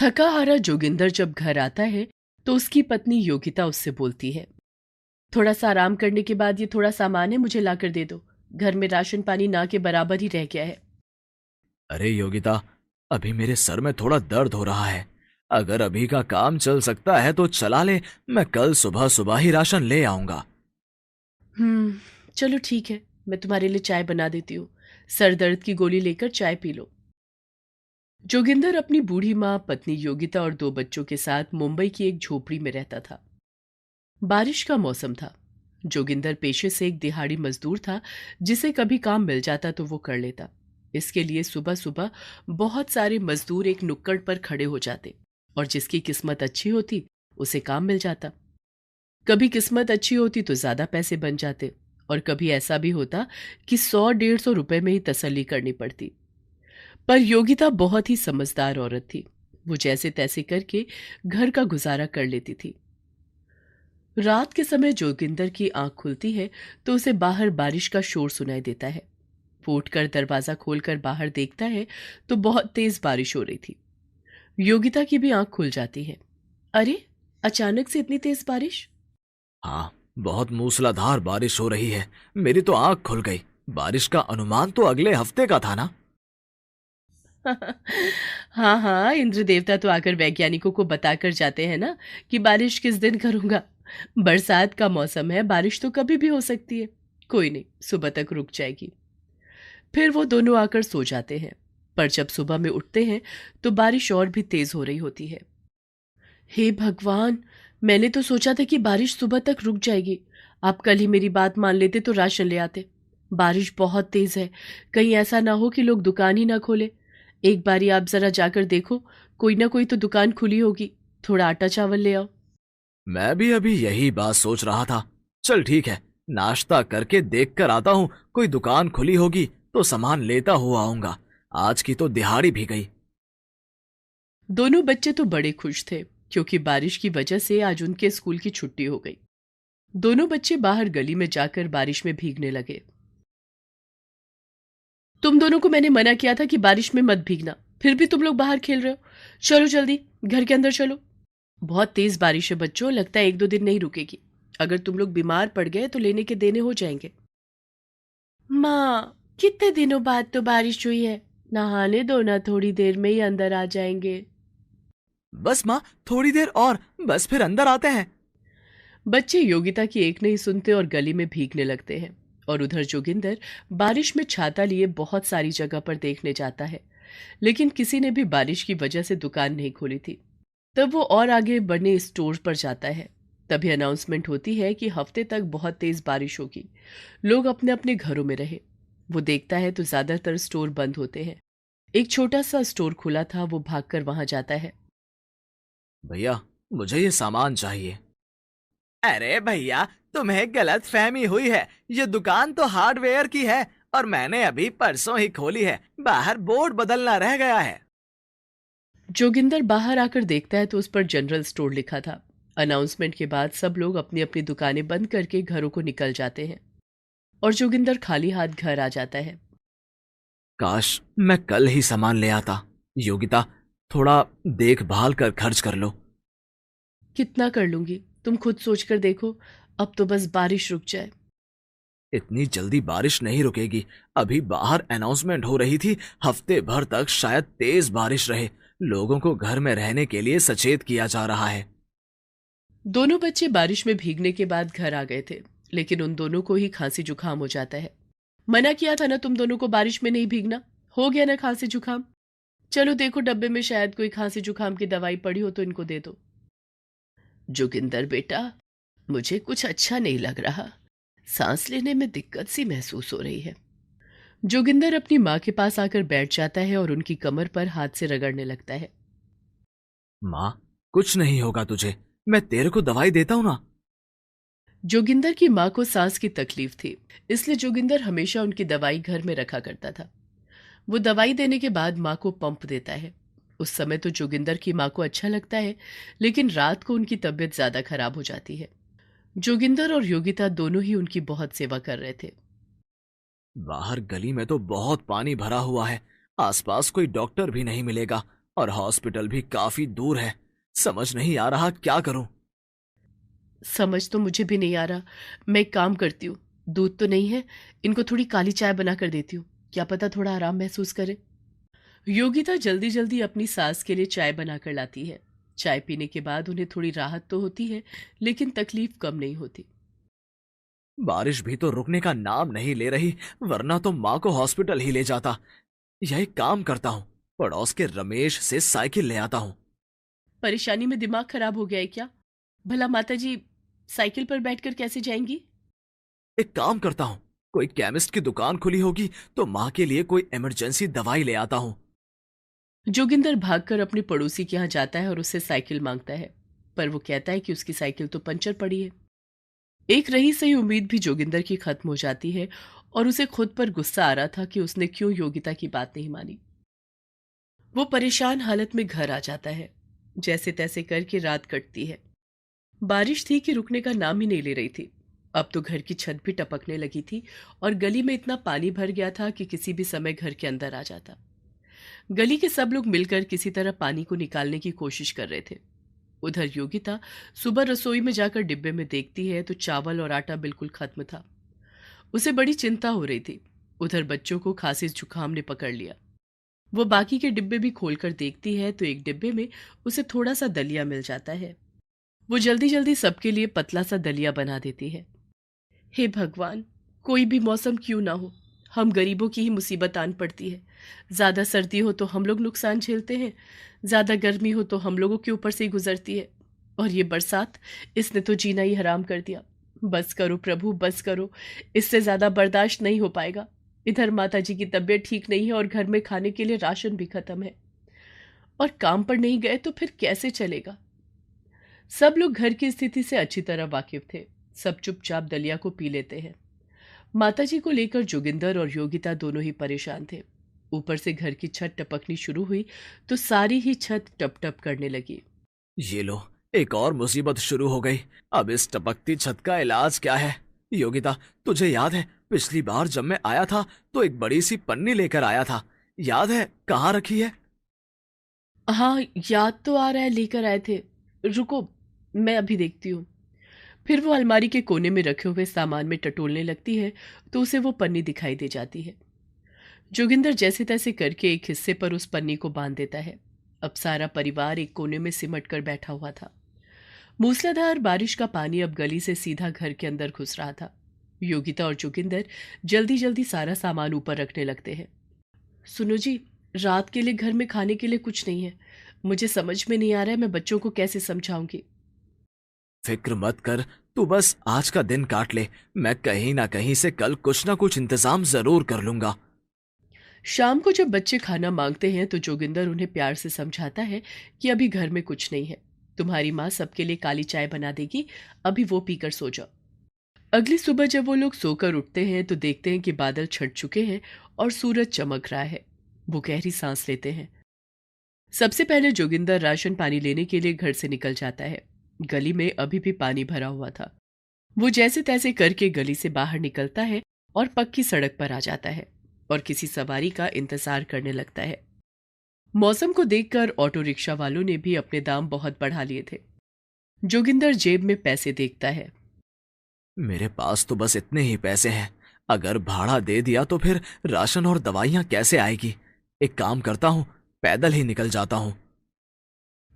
थका हारा जोगिंदर जब घर आता है तो उसकी पत्नी योगिता उससे बोलती है, थोड़ा सा आराम करने के बाद ये थोड़ा सामान है, मुझे लाकर दे दो। घर में राशन पानी ना के बराबर ही रह गया है। अरे योगिता, अभी मेरे सर में थोड़ा दर्द हो रहा है। अगर अभी का काम चल सकता है तो चला ले। मैं कल सुबह सुबह ही राशन ले आऊंगा। चलो ठीक है, मैं तुम्हारे लिए चाय बना देती हूँ। सर दर्द की गोली लेकर चाय पी लो। जोगिंदर अपनी बूढ़ी माँ, पत्नी योगिता और दो बच्चों के साथ मुंबई की एक झोपड़ी में रहता था। बारिश का मौसम था। जोगिंदर पेशे से एक दिहाड़ी मजदूर था। जिसे कभी काम मिल जाता तो वो कर लेता। इसके लिए सुबह सुबह बहुत सारे मजदूर एक नुक्कड़ पर खड़े हो जाते और जिसकी किस्मत अच्छी होती उसे काम मिल जाता। कभी किस्मत अच्छी होती तो ज्यादा पैसे बन जाते और कभी ऐसा भी होता कि 100-150 रुपए में ही तसल्ली करनी पड़ती। पर योगिता बहुत ही समझदार औरत थी। वो जैसे तैसे करके घर का गुजारा कर लेती थी। रात के समय जोगिंदर की आंख खुलती है तो उसे बाहर बारिश का शोर सुनाई देता है। वो उठकर दरवाजा खोलकर बाहर देखता है तो बहुत तेज बारिश हो रही थी। योगिता की भी आंख खुल जाती है। अरे, अचानक से इतनी तेज बारिश! हाँ, बहुत मूसलाधार बारिश हो रही है। मेरी तो आंख खुल गई। बारिश का अनुमान तो अगले हफ्ते का था ना। हाँ हाँ, इंद्र देवता तो आकर वैज्ञानिकों को बताकर जाते हैं ना कि बारिश किस दिन करूंगा। बरसात का मौसम है, बारिश तो कभी भी हो सकती है। कोई नहीं, सुबह तक रुक जाएगी। फिर वो दोनों आकर सो जाते हैं। पर जब सुबह में उठते हैं तो बारिश और भी तेज हो रही होती है। हे भगवान, मैंने तो सोचा था कि बारिश सुबह तक रुक जाएगी। आप कल ही मेरी बात मान लेते तो राशन ले आते। बारिश बहुत तेज है, कहीं ऐसा ना हो कि लोग दुकान ही ना खोले। एक बारी आप जरा जाकर देखो, कोई ना कोई तो दुकान खुली होगी। थोड़ा आटा चावल ले आओ। मैं भी अभी यही बात सोच रहा था। चल ठीक है, नाश्ता करके देख कर आता हूँ। कोई दुकान खुली होगी तो सामान लेता हुआ आऊंगा। आज की तो दिहाड़ी भी गई। दोनों बच्चे तो बड़े खुश थे क्योंकि बारिश की वजह से आज उनके स्कूल की छुट्टी हो गई। दोनों बच्चे बाहर गली में जाकर बारिश में भीगने लगे। तुम दोनों को मैंने मना किया था कि बारिश में मत भीगना, फिर भी तुम लोग बाहर खेल रहे हो। चलो जल्दी घर के अंदर चलो। बहुत तेज बारिश है बच्चों, लगता है 1-2 दिन नहीं रुकेगी। अगर तुम लोग बीमार पड़ गए तो लेने के देने हो जाएंगे। माँ, कितने दिनों बाद तो बारिश हुई है, नहाने दो ना, थोड़ी देर में ही अंदर आ जाएंगे। बस माँ, थोड़ी देर और, बस फिर अंदर आते हैं। बच्चे योगिता की एक नहीं सुनते और गली में भीगने लगते हैं। और उधर जोगिंदर बारिश में छाता लिए बहुत सारी जगह पर देखने जाता है, लेकिन किसी ने भी बारिश की वजह से दुकान नहीं खोली थी। तब वो और आगे बने स्टोर पर जाता है। तभी अनाउंसमेंट होती है कि हफ्ते तक बहुत तेज बारिश होगी, लोग अपने अपने घरों में रहे। वो देखता है तो ज्यादातर स्टोर बंद होते हैं। एक छोटा सा स्टोर खुला था, वो भागकर वहां जाता है। भैया, मुझे ये सामान चाहिए। अरे भैया, तुम्हें गलत फहमी हुई है। ये दुकान तो हार्डवेयर की है और मैंने अभी परसों ही खोली है। बाहर बोर्ड बदलना रह गया है। जोगिंदर बाहर आकर देखता है तो उस पर जनरल स्टोर लिखा था। अनाउंसमेंट के बाद सब लोग अपनी अपनी दुकानें बंद करके घरों को निकल जाते हैं और जोगिंदर खाली हाथ घर आ जाता है। काश मैं कल ही सामान ले आता। योगिता, थोड़ा देखभाल कर खर्च कर लो। कितना कर लूंगी, तुम खुद सोचकर देखो। अब तो बस बारिश रुक जाए। इतनी जल्दी बारिश नहीं रुकेगी। अभी बाहर अनाउंसमेंट हो रही थी, हफ्ते भर तक शायद तेज बारिश रहे। लोगों को घर में रहने के लिए सचेत किया जा रहा है। दोनों बच्चे बारिश में भीगने के बाद घर आ गए थे, लेकिन उन दोनों को ही खांसी जुकाम हो जाता है। मना किया था ना तुम दोनों को बारिश में नहीं भीगना, हो गया ना खांसी जुकाम। चलो देखो, डब्बे में शायद कोई खांसी जुकाम की दवाई पड़ी हो तो इनको दे दो। जोगिंदर बेटा, मुझे कुछ अच्छा नहीं लग रहा, सांस लेने में दिक्कत सी महसूस हो रही है। जोगिंदर अपनी माँ के पास आकर बैठ जाता है और उनकी कमर पर हाथ से रगड़ने लगता है। माँ, कुछ नहीं होगा तुझे। मैं तेरे को दवाई देता हूँ ना। जोगिंदर की माँ को सांस की तकलीफ थी, इसलिए जोगिंदर हमेशा उनकी दवाई घर में रखा करता था। वो दवाई देने के बाद माँ को पंप देता है। उस समय तो जोगिंदर की माँ को अच्छा लगता है, लेकिन रात को उनकी तबीयत ज्यादा खराब हो जाती है। जोगिंदर और योगिता दोनों ही उनकी बहुत सेवा कर रहे थे। बाहर गली में तो बहुत पानी भरा हुआ है। आसपास कोई डॉक्टर भी नहीं मिलेगा। और हॉस्पिटल भी काफी दूर है। समझ नहीं आ रहा क्या करूं। समझ तो मुझे भी नहीं आ रहा। मैं एक काम करती हूँ, दूध तो नहीं है, इनको थोड़ी काली चाय बना कर देती हूँ, क्या पता थोड़ा आराम महसूस करे। योगिता जल्दी जल्दी अपनी सास के लिए चाय बनाकर लाती है। चाय पीने के बाद उन्हें थोड़ी राहत तो होती है, लेकिन तकलीफ कम नहीं होती। बारिश भी तो रुकने का नाम नहीं ले रही, वरना तो माँ को हॉस्पिटल ही ले जाता। यही काम करता हूँ, पड़ोस के रमेश से साइकिल ले आता हूँ। परेशानी में दिमाग खराब हो गया है क्या? भला माताजी साइकिल पर बैठकर कैसे जाएंगी? एक काम करता हूँ, कोई केमिस्ट की दुकान खुली होगी तो माँ के लिए कोई इमरजेंसी दवाई ले आता हूँ। जोगिंदर भागकर अपने पड़ोसी के यहाँ जाता है और उससे साइकिल मांगता है, पर वो कहता है कि उसकी साइकिल तो पंचर पड़ी है। एक रही सही उम्मीद भी जोगिंदर की खत्म हो जाती है और उसे खुद पर गुस्सा आ रहा था कि उसने क्यों योगिता की बात नहीं मानी। वो परेशान हालत में घर आ जाता है। जैसे तैसे करके रात कटती है। बारिश थी कि रुकने का नाम ही नहीं ले रही थी। अब तो घर की छत भी टपकने लगी थी और गली में इतना पानी भर गया था कि किसी भी समय घर के अंदर आ जाता। गली के सब लोग मिलकर किसी तरह पानी को निकालने की कोशिश कर रहे थे। उधर योगिता सुबह रसोई में जाकर डिब्बे में देखती है तो चावल और आटा बिल्कुल खत्म था। उसे बड़ी चिंता हो रही थी। उधर बच्चों को खांसी जुकाम ने पकड़ लिया। वो बाकी के डिब्बे भी खोलकर देखती है तो एक डिब्बे में उसे थोड़ा सा दलिया मिल जाता है। वो जल्दी जल्दी सबके लिए पतला सा दलिया बना देती है। हे भगवान, कोई भी मौसम क्यों ना हो, हम गरीबों की ही मुसीबत आन पड़ती है। ज्यादा सर्दी हो तो हम लोग नुकसान झेलते हैं, ज्यादा गर्मी हो तो हम लोगों के ऊपर से ही गुजरती है, और ये बरसात, इसने तो जीना ही हराम कर दिया। बस करो प्रभु, बस करो, इससे ज्यादा बर्दाश्त नहीं हो पाएगा। इधर माता जी की तबीयत ठीक नहीं है और घर में खाने के लिए राशन भी खत्म है, और काम पर नहीं गए तो फिर कैसे चलेगा। सब लोग घर की स्थिति से अच्छी तरह वाकिफ थे। सब चुपचाप दलिया को पी लेते हैं। माताजी को लेकर जोगिंदर और योगिता दोनों ही परेशान थे। ऊपर से घर की छत टपकनी शुरू हुई तो सारी ही छत टप टप करने लगी। ये लो, एक और मुसीबत शुरू हो गई। अब इस टपकती छत का इलाज क्या है? योगिता, तुझे याद है पिछली बार जब मैं आया था तो एक बड़ी सी पन्नी लेकर आया था, याद है? कहाँ रखी है? हाँ, याद तो आ रहा है, लेकर आए थे। रुको, मैं अभी देखती हूँ। फिर वो अलमारी के कोने में रखे हुए सामान में टटोलने लगती है तो उसे वो पन्नी दिखाई दे जाती है। जोगिंदर जैसे तैसे करके एक हिस्से पर उस पन्नी को बांध देता है। अब सारा परिवार एक कोने में सिमट कर बैठा हुआ था। मूसलाधार बारिश का पानी अब गली से सीधा घर के अंदर घुस रहा था। योगिता और जोगिंदर जल्दी जल्दी सारा सामान ऊपर रखने लगते हैं। सुनो जी, रात के लिए घर में खाने के लिए कुछ नहीं है। मुझे समझ में नहीं आ रहा है मैं बच्चों को कैसे समझाऊंगी। फिक्र मत कर, तू बस आज का दिन काट ले। मैं कहीं ना कहीं से कल कुछ ना कुछ इंतजाम जरूर कर लूंगा। शाम को जब बच्चे खाना मांगते हैं तो जोगिंदर उन्हें प्यार से समझाता है कि अभी घर में कुछ नहीं है, तुम्हारी माँ सबके लिए काली चाय बना देगी, अभी वो पीकर सो जाओ। अगली सुबह जब वो लोग सोकर उठते हैं तो देखते हैं कि बादल छट चुके हैं और सूरज चमक रहा है। वो गहरी सांस लेते हैं। सबसे पहले जोगिंदर राशन पानी लेने के लिए घर से निकल जाता है। गली में अभी भी पानी भरा हुआ था। वो जैसे तैसे करके गली से बाहर निकलता है और पक्की सड़क पर आ जाता है और किसी सवारी का इंतजार करने लगता है। मौसम को देखकर ऑटो रिक्शा वालों ने भी अपने दाम बहुत बढ़ा लिए थे। जोगिंदर जेब में पैसे देखता है। मेरे पास तो बस इतने ही पैसे हैं। अगर भाड़ा दे दिया तो फिर राशन और दवाइयाँ कैसे आएगी? एक काम करता हूँ, पैदल ही निकल जाता हूँ।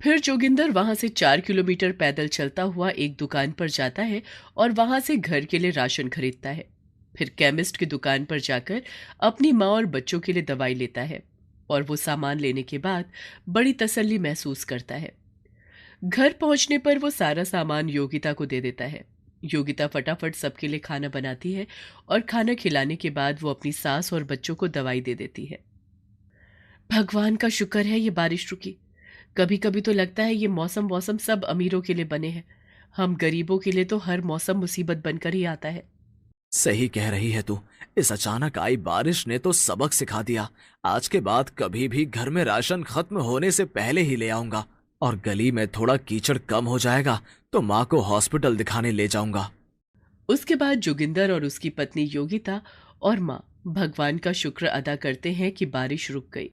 फिर जोगिंदर वहां से 4 किलोमीटर पैदल चलता हुआ एक दुकान पर जाता है और वहां से घर के लिए राशन खरीदता है। फिर केमिस्ट की दुकान पर जाकर अपनी माँ और बच्चों के लिए दवाई लेता है और वो सामान लेने के बाद बड़ी तसल्ली महसूस करता है। घर पहुंचने पर वो सारा सामान योगिता को दे देता है। योगिता फटाफट सबके लिए खाना बनाती है और खाना खिलाने के बाद वो अपनी सास और बच्चों को दवाई दे देती है। भगवान का शुक्र है ये बारिश रुकी। कभी कभी तो लगता है ये मौसम वौसम सब अमीरों के लिए बने हैं। हम गरीबों के लिए तो हर मौसम मुसीबत बनकर ही आता है। सही कह रही है तू। इस अचानक आई बारिश ने तो सबक सिखा दिया। आज के बाद कभी भी घर में राशन खत्म होने से पहले ही ले आऊंगा, और गली में थोड़ा कीचड़ कम हो जाएगा तो माँ को हॉस्पिटल दिखाने ले जाऊंगा। उसके बाद जोगिंदर और उसकी पत्नी योगिता और माँ भगवान का शुक्र अदा करते हैं कि बारिश रुक गई।